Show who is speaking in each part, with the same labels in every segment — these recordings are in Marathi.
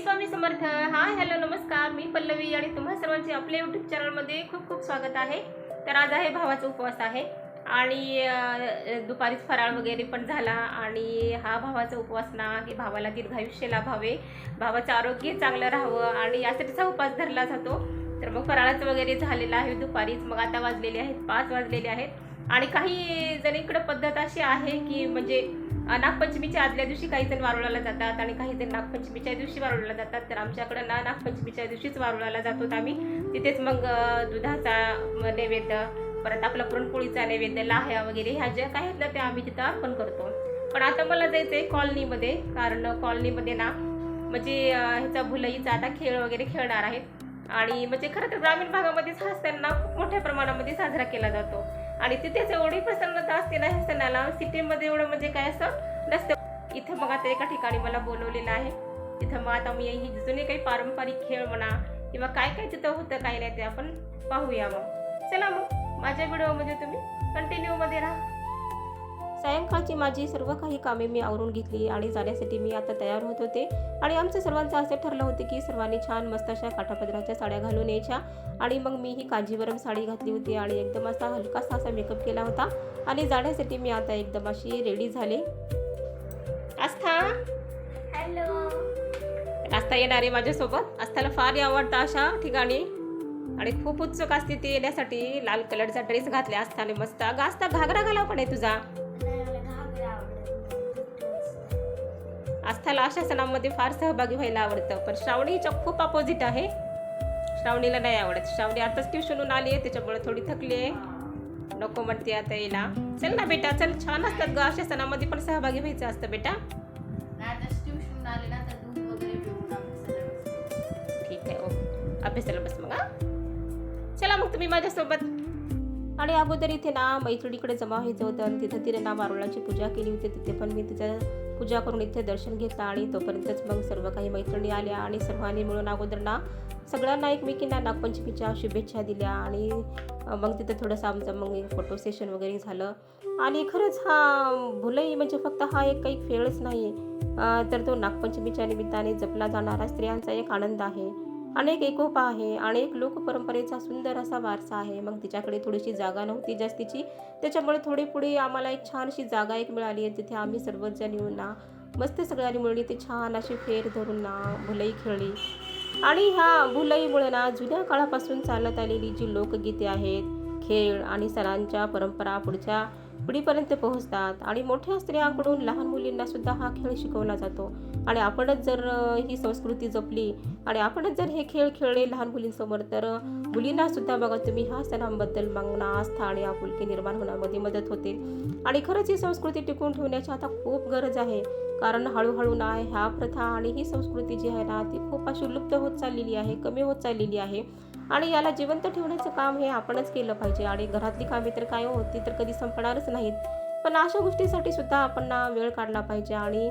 Speaker 1: स्वामी समर्थ. हाय हॅलो नमस्कार, मी पल्लवी आणि तुम्हा सर्वांचे आपल्या यूट्यूब चॅनलमध्ये खूप खूप स्वागत आहे. तर आज आहे भावाचा उपवास आहे आणि दुपारीच फराळ वगैरे पण झाला. आणि हा भावाचा उपवास ना की भावाला दीर्घायुष्य लाभावे, भावाचं आरोग्य चांगलं राहावं आणि यासाठीचा उपवास धरला जातो. तर मग फराळाचं वगैरे झालेलं आहे दुपारीच. मग आता वाजलेले आहेत 5 वाजलेले आहेत आणि काही जणींकडे पद्धत अशी आहे की म्हणजे नागपंचमीच्या आदल्या दिवशी काही जण वारुळाला जातात आणि काही जण नागपंचमीच्या दिवशी वारुळाला जातात. तर आमच्याकडं ना नागपंचमीच्या दिवशीच वारुळाला जातो आम्ही. तिथेच मग दुधाचा नैवेद्य, परत आपला पुरणपोळीचा नैवेद्य, लाह्या वगैरे ह्या ज्या काही आहेत ना त्या आम्ही तिथं अर्पण करतो. पण आता मला जायचं आहे कॉलनीमध्ये, कारण कॉलनीमध्ये ना म्हणजे ह्याचा भुलईचा आता खेळ वगैरे खेळणार आहेत. आणि म्हणजे खरं तर ग्रामीण भागामध्येच हा सण ना खूप मोठ्या प्रमाणामध्ये साजरा केला जातो आणि तिथेच एवढी प्रसन्नता असते ना ह्या सणाला. सिटीमध्ये एवढं म्हणजे काय असं नसतं. इथं मग आता एका ठिकाणी मला बोलवलेलं आहे. तिथं मग आता मी ही जुने काही पारंपरिक खेळ म्हणा किंवा काय काय तिथं होतं काय नाही ते आपण पाहूया. मग चला, मग माझ्या व्हिडिओमध्ये तुम्ही कंटिन्यूमध्ये राहा. सायंकाळची माझी सर्व काही कामे मी आवरून घेतली आणि जाण्यासाठी मी आता तयार होत होते. आणि आमचं सर्वांचं असं ठरलं होतं की सर्वांनी छान मस्त अशा काठापदराच्या साड्या घालून यायच्या. आणि मग मी ही कांजीवरम साडी घातली होती आणि एकदम असा हलकासा असा मेकअप केला होता आणि जाण्यासाठी मी आता एकदम अशी रेडी झाले. आस्था,
Speaker 2: हॅलो.
Speaker 1: आस्था येणार आहे माझ्यासोबत. आस्थाला फार आवडतं अशा ठिकाणी आणि खूप उत्सुक असते ती येण्यासाठी. लाल कलरचा ड्रेस घातला आस्थाने मस्त. अगं आस्था, घागरा घालाव पण आहे तुझा. आस्थाला अशा सणांमध्ये फार सहभागी व्हायला आवडतं, पण श्रावणीच्या खूप अपोजिट आहे. श्रावणीला नाही आवडत. श्रावणी आताच ट्युशनहून आली आहे त्याच्यामुळे थोडी थकली आहे, नको म्हणते आता यायला. चल ना बेटा, चल. छान असतात ग अशा सणांमध्ये पण सहभागी व्हायचं असतं बेटा. ठीक आहे, ओ अभ्यासाला बस मग. चला मग तुम्ही माझ्यासोबत. आणि अगोदर इथे ना मैत्रिणीकडे जमा व्हायचं होतं आणि तिथं तिने ना वारुळाची पूजा केली होती. तिथे पण मी तिचं पूजा करून इथे दर्शन घेतलं आणि तोपर्यंतच मग सर्व काही मैत्रिणी आल्या आणि सर्वांनी मिळून अगोदर ना सगळ्यांना एकमेकींना नागपंचमीच्या शुभेच्छा दिल्या. आणि मग तिथं थोडंसं आमचं मग फोटो सेशन वगैरे झालं. आणि खरंच हा भुलई म्हणजे फक्त हा एक काही खेळच नाही, तर तो नागपंचमीच्या निमित्ताने जपला जाणारा स्त्रियांचा एक आनंद आहे, अनेक एकोपा आहे आणि एक लोकपरंपरेचा सुंदर असा वारसा आहे. मग तिच्याकडे थोडीशी जागा नव्हती जास्तीची, त्याच्यामुळे थोडी पुढे आम्हाला एक छानशी जागा एक मिळाली आहे. तिथे आम्ही सर्वजण येऊन ना मस्त सगळ्यांनी मिळून ते छान अशी फेर धरून ना भुलई खेळली. आणि ह्या भुलईमुळे ना जुन्या काळापासून चालत आलेली जी लोकगीते आहेत, खेळ आणि सणांच्या परंपरा पुढच्या पिढीपर्यंत पोहोचतात. आणि मोठ्या स्त्रियांकडून लहान मुलींना सुद्धा हा खेळ शिकवला जातो. आणि आपणच जर ही संस्कृती जपली आणि आपणच जर हे खेळ खेळले लहान मुलींसमोर, तर मुलींना सुद्धा बघा तुम्ही ह्या सणांबद्दल मग ना आस्था आणि आपुलकी निर्माण होण्यामध्ये मदत होते. आणि खरंच ही संस्कृती टिकवून ठेवण्याची आता खूप गरज आहे, कारण हळूहळू ना ह्या प्रथा आणि ही संस्कृती जी आहे ना ती खूप अशी लुप्त होत चाललेली आहे, कमी होत चाललेली आहे. आणि याला जिवंत ठेवण्याचं काम हे आपणच केलं पाहिजे. आणि घरातली कामे तर काय होती तर कधी संपणारच नाहीत, पण अशा गोष्टीसाठी सुद्धा आपण ना वेळ काढला पाहिजे. आणि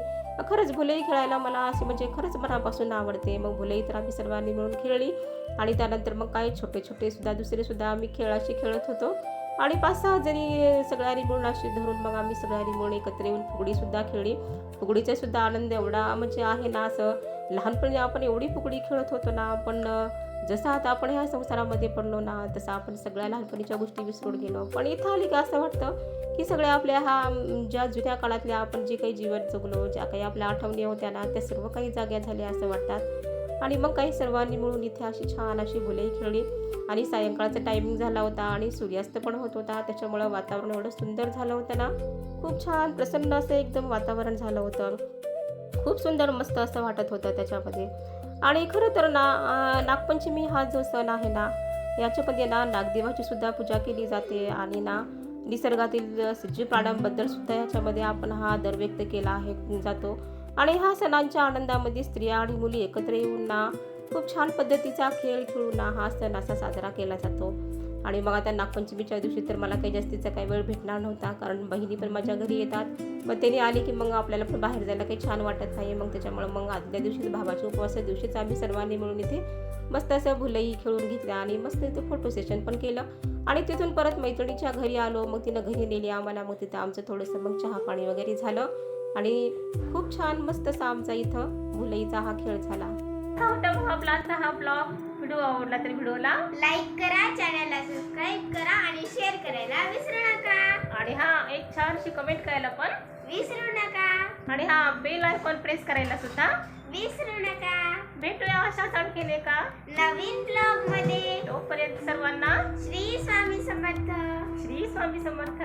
Speaker 1: खरंच भुलई खेळायला मला असे म्हणजे खरंच मनापासून आवडते. मग भुलई तर आम्ही सर्वांनी मिळून खेळली आणि त्यानंतर मग काही छोटे छोटे सुद्धा दुसरे सुद्धा आम्ही खेळ असे खेळत होतो. आणि 5-6 जणी सगळ्यांनी मिळून अशी धरून मग आम्ही सगळ्यांनी मिळून एकत्र येऊन फुगडीसुद्धा खेळली. फुगडीचा सुद्धा आनंद एवढा म्हणजे आहे ना, असं लहानपणी आपण एवढी फुगडी खेळत होतो ना, पण जसं आता आपण ह्या संसारामध्ये पडलो ना तसं आपण सगळ्या लहानपणीच्या गोष्टी विसरून गेलो. पण इथं आली का असं वाटतं की सगळ्या आपल्या ज्या जुन्या काळातल्या आपण जे काही जीवन जगलो, ज्या काही आपल्या आठवणी होत्या ना त्या सर्व काही जाग्या झाल्या असं वाटतात. आणि मग काही सर्वांनी मिळून इथे अशी छान अशी भुलई खेळली. आणि सायंकाळचा टायमिंग झाला होता आणि सूर्यास्त पण होत होता, त्याच्यामुळं वातावरण एवढं सुंदर झालं होतं ना, खूप छान प्रसन्न असं एकदम वातावरण झालं होतं. खूप सुंदर मस्त असं वाटत होतं त्याच्यामध्ये. आणि खरं तर ना नागपंचमी हा जो सण आहे ना याच्यामध्ये ना नागदेवाची सुद्धा पूजा केली जाते. आणि ना निसर्गातील सजीव प्राण्यांबद्दल सुद्धा याच्यामध्ये आपण हा आदर व्यक्त केला आहे जातो. आणि ह्या सणांच्या आनंदामध्ये स्त्रिया आणि मुली एकत्र येऊन ना खूप छान पद्धतीचा खेळ खेळून ना हा सण असा साजरा केला जातो. आणि मग आता नागपंचमीच्या दिवशी तर मला काही जास्तीचा काही वेळ भेटणार नव्हता, कारण बहिणी पण माझ्या घरी येतात. मग त्यांनी आली की मग आपल्याला पण बाहेर जायला काही छान वाटत नाही. मग त्याच्यामुळे मग आदल्या दिवशीच भावाच्या उपवासाच्या दिवशीच आम्ही सर्वांनी मिळून इथे मस्त असं भुलई खेळून घेतल्या आणि मस्त इथे फोटो सेशन पण केलं. आणि तिथून परत मैत्रिणीच्या घरी आलो. मग तिनं घरी नेली आम्हाला. मग तिथं आमचं थोडंसं मग चहा पाणी वगैरे झालं आणि खूप छान मस्त असा आमचा इथं भुलईचा हा खेळ झाला. हा होता मग आपला आजचा हा ब्लॉग. व्हिडिओ आवडला तर व्हिडिओला
Speaker 2: लाईक करा, चॅनलला सबस्क्राईब करा आणि शेअर करायला विसरू नका.
Speaker 1: आणि हा एक छानशी कमेंट करायला पण
Speaker 2: विसरू नका.
Speaker 1: आणि हा बेल आयकॉन प्रेस करायला सुद्धा
Speaker 2: विसरू नका.
Speaker 1: भेटूया अशाच आणखीन एका
Speaker 2: नवीन ब्लॉग मध्ये.
Speaker 1: तोपर्यंत सर्वांना
Speaker 2: श्री स्वामी समर्थ.
Speaker 1: श्री स्वामी समर्थ.